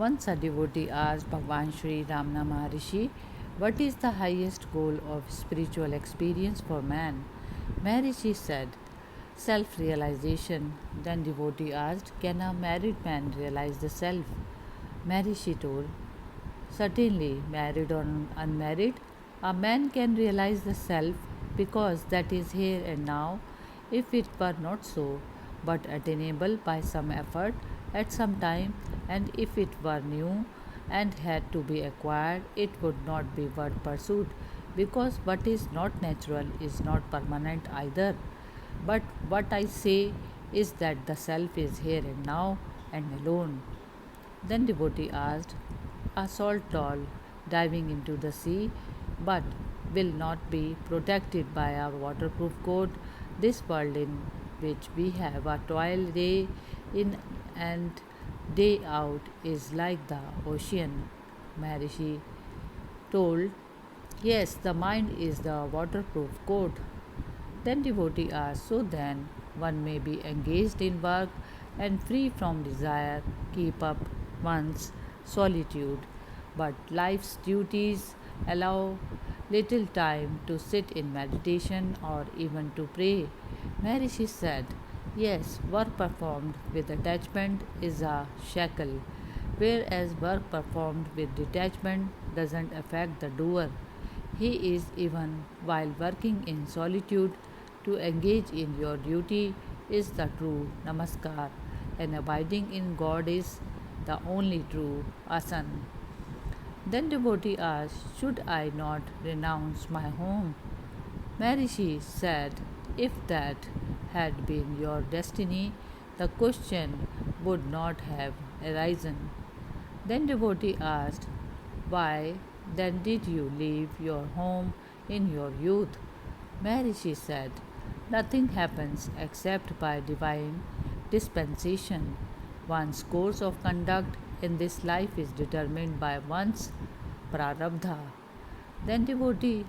Once a devotee asked Bhagwan Sri Ramana Maharishi, "What is the highest goal of spiritual experience for man?" Maharishi said, "Self realization." Then devotee asked, "Can a married man realize the self?" Maharishi told, "Certainly, married or unmarried, a man can realize the self because that is here and now. If it were not so, but attainable by some effort at some time, and if it were new and had to be acquired, it would not be worth pursuit because what is not natural is not permanent either. But what I say is that the self is here and now and alone." Then devotee asked, "A salt doll diving into the sea, but will not be protected by a waterproof coat. This world in which we have a toil day in and day out is like the ocean." Maharishi told, "Yes, the mind is the waterproof coat." Then devotee asked, "So then, one may be engaged in work and free from desire, keep up one's solitude, but life's duties allow little time to sit in meditation or even to pray?" Maharishi said, "Yes, work performed with attachment is a shackle, whereas work performed with detachment doesn't affect the doer. He is, even while working in solitude, to engage in your duty is the true namaskar, and abiding in God is the only true asana." Then devotee asked, "Should I not renounce my home?" Maharishi said, "If that had been your destiny, the question would not have arisen." Then devotee asked, "Why then did you leave your home in your youth?" Maharishi said, "Nothing happens except by divine dispensation. One's course of conduct in this life is determined by one's prarabdha." Then devotee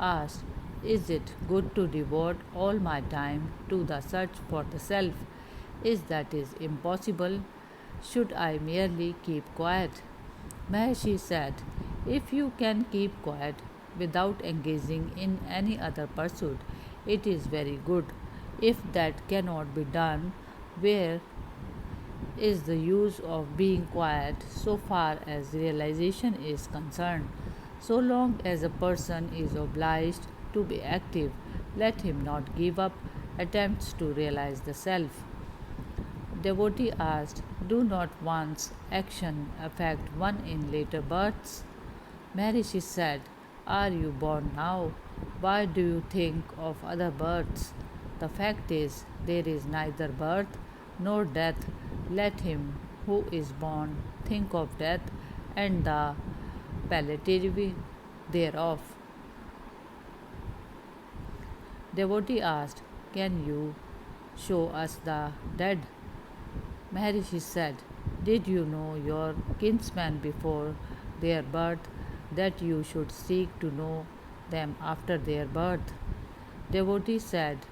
asked, "Is it good to devote all my time to the search for the self? Is that is impossible? Should I merely keep quiet?" Maharishi said, "If you can keep quiet without engaging in any other pursuit, it is very good. If that cannot be done, where is the use of being quiet so far as realization is concerned? So long as a person is obliged to be active, let him not give up attempts to realize the self." Devotee asked, "Do not one's action affect one in later births?" Maharishi said, "Are you born now? Why do you think of other births? The fact is, there is neither birth nor death. Let him who is born think of death and the palliative thereof." Devotee asked, "Can you show us the dead?" Maharishi said, "Did you know your kinsmen before their birth, that you should seek to know them after their birth?" Devotee said,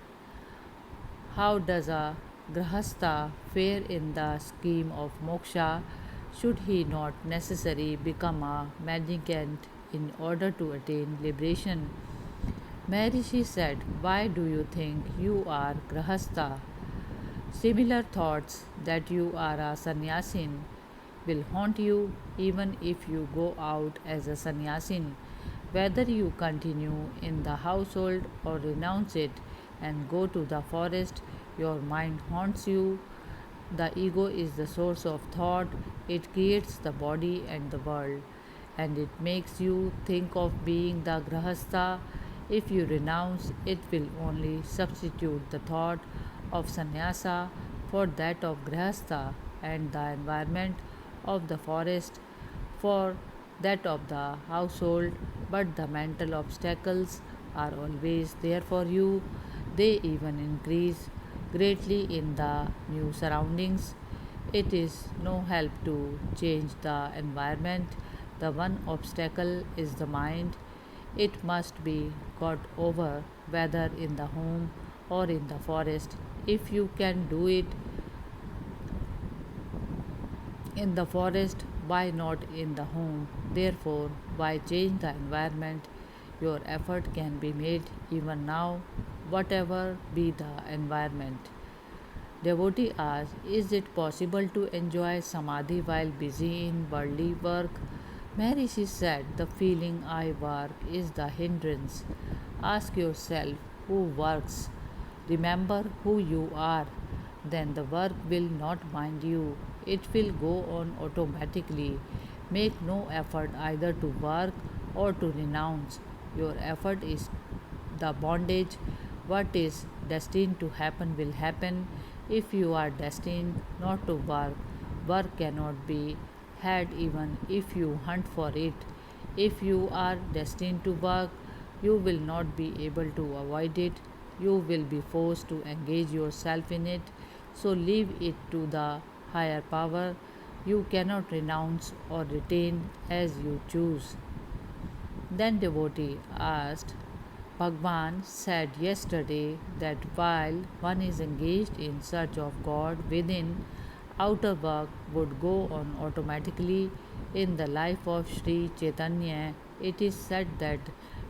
"How does a grahastha fare in the scheme of moksha? Should he not necessarily become a mendicant in order to attain liberation?" Maharishi said, "Why do you think you are grahastha? Similar thoughts that you are a sannyasin will haunt you even if you go out as a sannyasin. Whether you continue in the household or renounce it and go to the forest, your mind haunts you. The ego is the source of thought, it creates the body and the world, and it makes you think of being the grahastha. If you renounce, it will only substitute the thought of sannyasa for that of grahastha, and the environment of the forest for that of the household, but the mental obstacles are always there for you. They even increase greatly in the new surroundings. It is no help to change the environment. The one obstacle is the mind. It must be got over, whether in the home or in the forest. If you can do it in the forest, why not in the home? Therefore, why change the environment? Your effort can be made even now, whatever be the environment. Devotee asks, is it possible to enjoy samadhi while busy in worldly work? Maharishi said, the feeling I work is the hindrance. Ask yourself, who works? Remember who you are. Then the work will not mind you. It will go on automatically. Make no effort either to work or to renounce. Your effort is the bondage. What is destined to happen will happen. If you are destined not to work, work cannot be had even if you hunt for it. If you are destined to work, you will not be able to avoid it. You will be forced to engage yourself in it. So leave it to the higher power. You cannot renounce or retain as you choose. Then devotee asked, Bhagwan said yesterday that while one is engaged in search of God within, outer work would go on automatically. In the life of Sri Chaitanya, it is said that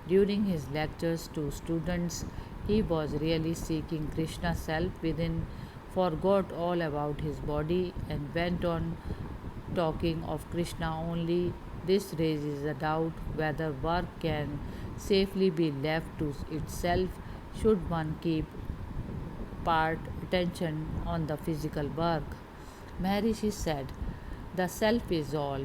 during his lectures to students, he was really seeking Krishna self within, forgot all about his body, and went on talking of Krishna only. This raises a doubt whether work can safely be left to itself. Should one keep part attention on the physical work? Maharishi said, the self is all.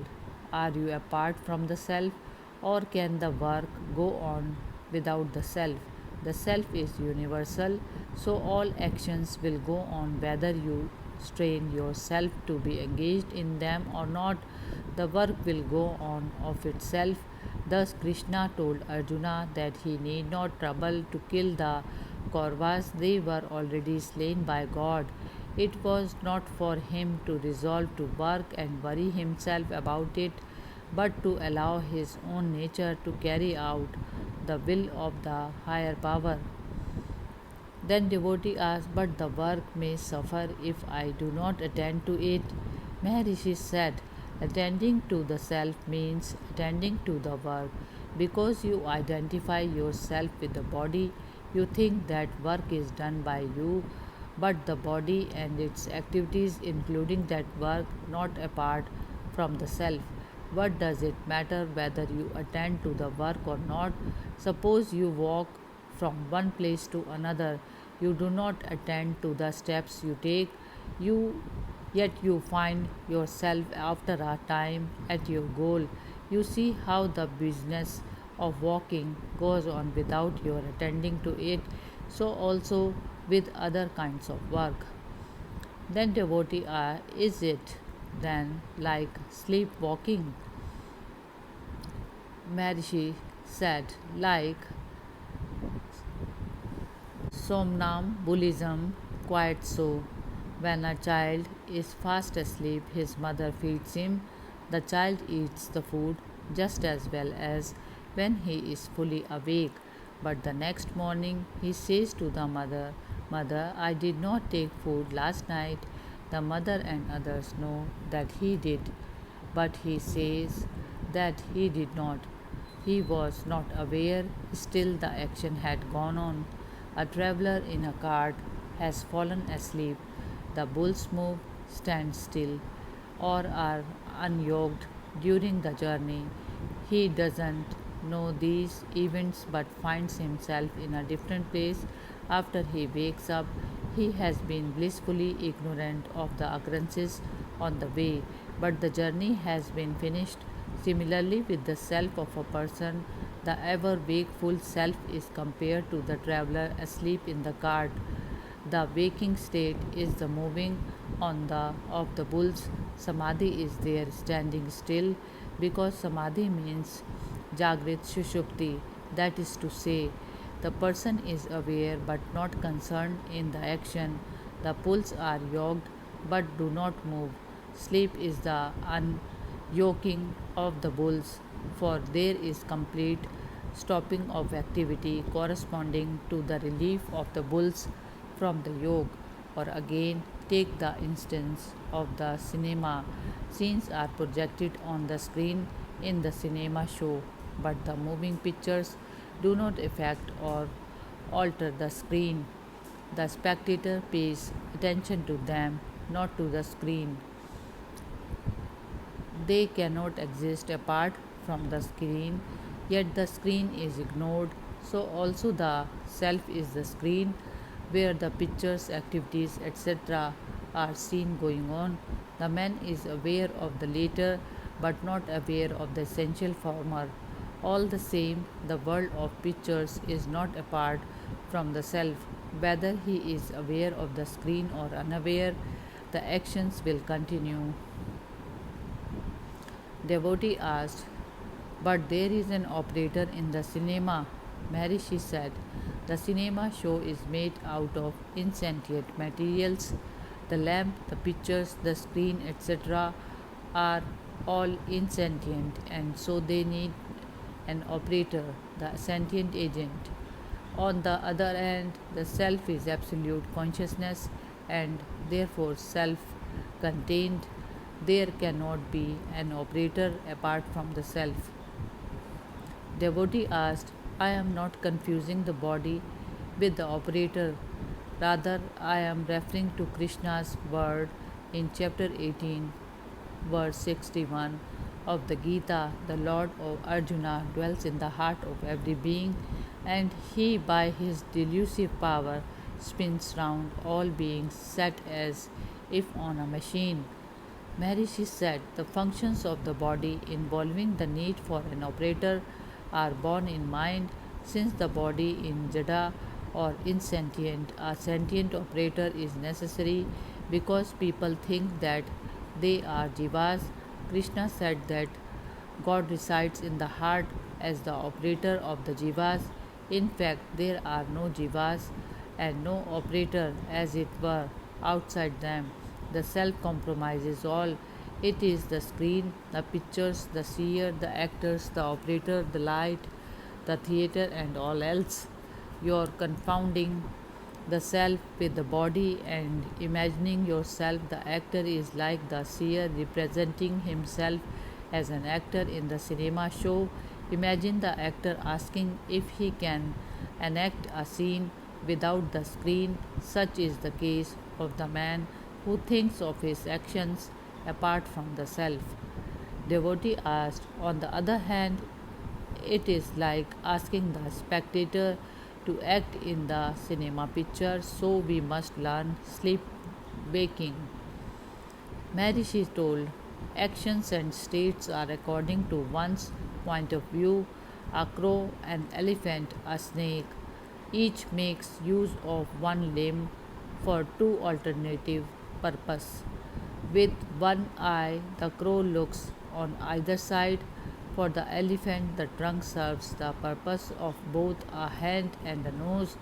Are you apart from the self, or can the work go on without the self? The self is universal, so all actions will go on whether you strain yourself to be engaged in them or not. The work will go on of itself. Thus, Krishna told Arjuna that he need not trouble to kill the Kauravas, they were already slain by God. It was not for him to resolve to work and worry himself about it, but to allow his own nature to carry out the will of the higher power. Then devotee asked, but the work may suffer if I do not attend to it. Maharishi said, attending to the self means attending to the work. Because you identify yourself with the body, you think that work is done by you, but the body and its activities, including that work, not apart from the self. What does it matter whether you attend to the work or not? Suppose you walk from one place to another, you do not attend to the steps you take, you yet you find yourself after a time at your goal. You see how the business of walking goes on without your attending to it, so also with other kinds of work. Then devotee is it then like sleepwalking? Maharishi said, like somnambulism, quite so. When a child is fast asleep, his mother feeds him. The child eats the food just as well as when he is fully awake. But the next morning he says to the mother, Mother, I did not take food last night. The mother and others know that he did, but he says that he did not. He was not aware, still the action had gone on. A traveler in a cart has fallen asleep. The bulls move, stand still, or are unyoked during the journey. He doesn't know these events but finds himself in a different place after he wakes up. He has been blissfully ignorant of the occurrences on the way, but the journey has been finished. Similarly, with the self of a person, the ever wakeful self is compared to the traveler asleep in the cart. The waking state is the moving on the of the bulls. Samadhi is there standing still, because samadhi means Jagrit Sushupti, that is to say, the person is aware but not concerned in the action. The pulls are yoked but do not move. Sleep is the unyoking of the bulls, for there is complete stopping of activity corresponding to the relief of the bulls from the yoke. Or again, take the instance of the cinema. Scenes are projected on the screen in the cinema show, but the moving pictures do not affect or alter the screen. The spectator pays attention to them, not to the screen. They cannot exist apart from the screen, yet the screen is ignored. So, also, the self is the screen where the pictures, activities, etc. are seen going on. The man is aware of the latter but not aware of the essential former. All the same, the world of pictures is not apart from the self. Whether he is aware of the screen or unaware, the actions will continue. Devotee asked, "But there is an operator in the cinema." Maharishi said, "The cinema show is made out of insentient materials. The lamp, the pictures, the screen, etc. are all insentient, and so they need an operator, the sentient agent. On the other hand, the self is absolute consciousness and therefore self contained. There cannot be an operator apart from the self." Devotee asked, "I am not confusing the body with the operator. Rather, I am referring to Krishna's word in chapter 18, verse 61 of the Gita. The Lord of Arjuna dwells in the heart of every being, and he, by his delusive power, spins round all beings, set as if on a machine." Maharishi said, "The functions of the body involving the need for an operator are born in mind. Since the body in Jada or insentient, a sentient operator is necessary because people think that they are jivas." Krishna said that God resides in the heart as the operator of the jivas. In fact, there are no jivas and no operator, as it were, outside them. The self compromises all. It is the screen, the pictures, the seer, the actors, the operator, the light, the theatre, and all else. You're confounding the self with the body and imagining yourself the actor is like the seer representing himself as an actor in the cinema show. Imagine the actor asking if he can enact a scene without the screen. Such is the case of the man who thinks of his actions apart from the self. Devotee asked, "On the other hand, it is like asking the spectator to act in the cinema picture, so we must learn sleep waking." Maharishi told, "Actions and states are according to one's point of view. A crow, an elephant, a snake. Each makes use of one limb for two alternative purposes. With one eye, the crow looks on either side. For the elephant, the trunk serves the purpose of both a hand and a nose,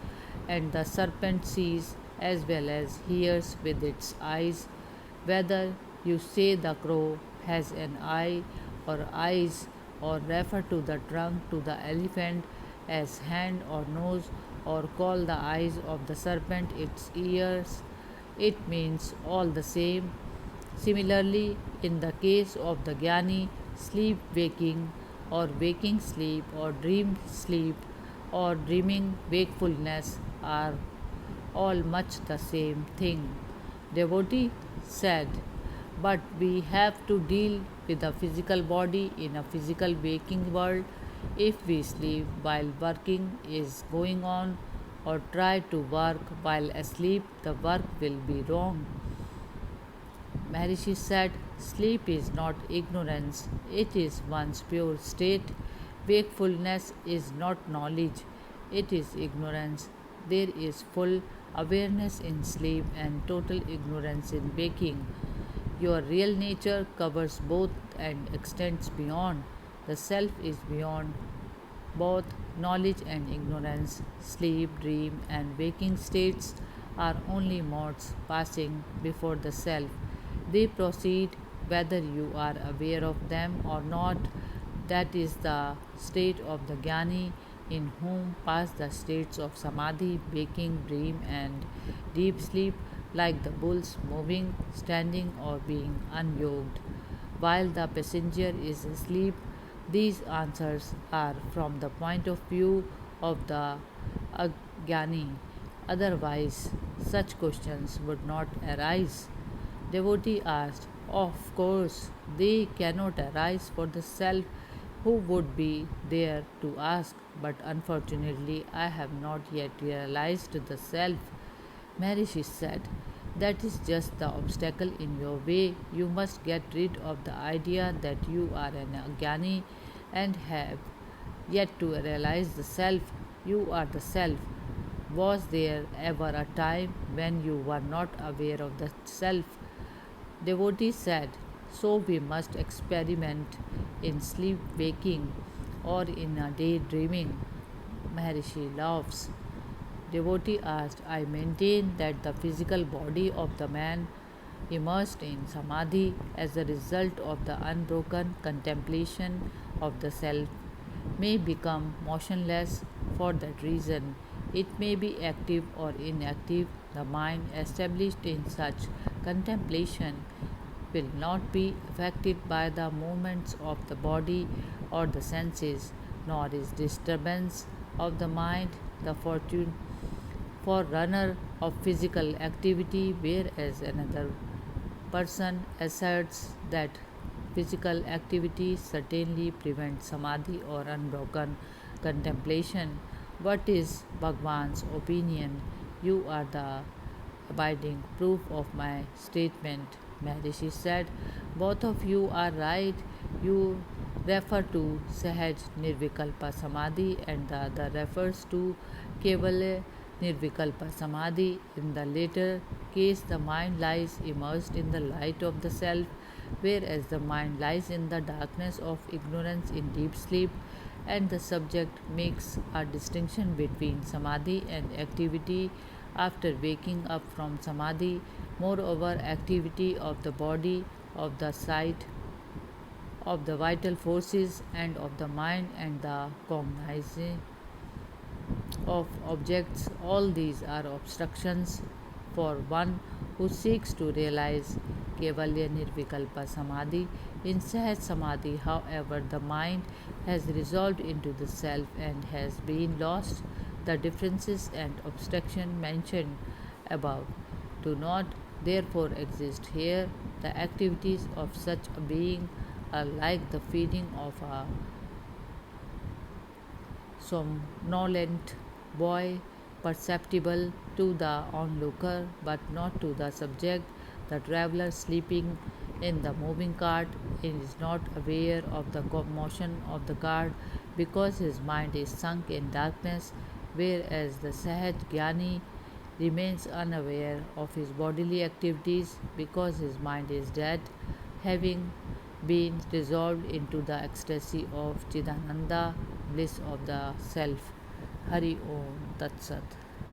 and the serpent sees as well as hears with its eyes. Whether you say the crow has an eye or eyes, or refer to the trunk to the elephant as hand or nose, or call the eyes of the serpent its ears, it means all the same. Similarly, in the case of the jnani, sleep waking or waking sleep or dream sleep or dreaming wakefulness are all much the same thing." Devotee said, "But we have to deal with a physical body in a physical waking world. If we sleep while working is going on or try to work while asleep, the work will be wrong." Maharishi said, "Sleep is not ignorance, it is one's pure state. Wakefulness is not knowledge, it is ignorance. There is full awareness in sleep and total ignorance in waking. Your real nature covers both and extends beyond. The self is beyond both knowledge and ignorance. Sleep, dream, and waking states are only modes passing before the self. They proceed whether you are aware of them or not. That is the state of the jnani, in whom pass the states of samadhi, waking, dream, and deep sleep. like the bulls moving, standing, or being unyoked, while the passenger is asleep. These answers are from the point of view of the Agyani. Otherwise, such questions would not arise. Devotee asked, "Of course, they cannot arise for the self who would be there to ask, but unfortunately, I have not yet realized the self." Maharishi said, "That is just the obstacle in your way. You must get rid of the idea that you are an Agyani and have yet to realize the self. You are the self. Was there ever a time when you were not aware of the self?" Devotee said, "So we must experiment in sleep waking or in a daydreaming." Maharishi laughs. Devotee asked, "I maintain that the physical body of the man immersed in samadhi as a result of the unbroken contemplation of the self may become motionless. For that reason, it may be active or inactive. The mind established in such contemplation will not be affected by the movements of the body or the senses, nor is disturbance of the mind the forerunner of physical activity, whereas another person asserts that physical activity certainly prevents samadhi or unbroken contemplation. What is Bhagwan's opinion? You are the abiding proof of my statement." Maharishi said, "Both of you are right. You refer to Sahaj Nirvikalpa Samadhi and the other refers to Kevala Nirvikalpa Samadhi. In the latter case, the mind lies immersed in the light of the self, whereas the mind lies in the darkness of ignorance in deep sleep, and the subject makes a distinction between samadhi and activity after waking up from samadhi. Moreover, activity of the body, of the sight, of the vital forces, and of the mind and the cognizing of objects, all these are obstructions for one who seeks to realize Kevalya Nirvikalpa Samadhi. In Sahaj Samadhi, however, the mind has resolved into the self and has been lost. The differences and obstruction mentioned above do not therefore exist here. The activities of such a being are like the feeding of a somnolent boy, perceptible to the onlooker but not to the subject. The traveler sleeping in the moving cart is not aware of the motion of the cart because his mind is sunk in darkness, whereas the Sahaj Jnani remains unaware of his bodily activities because his mind is dead, having been dissolved into the ecstasy of Chidananda, bliss of the self. Hari Om Tat Sat.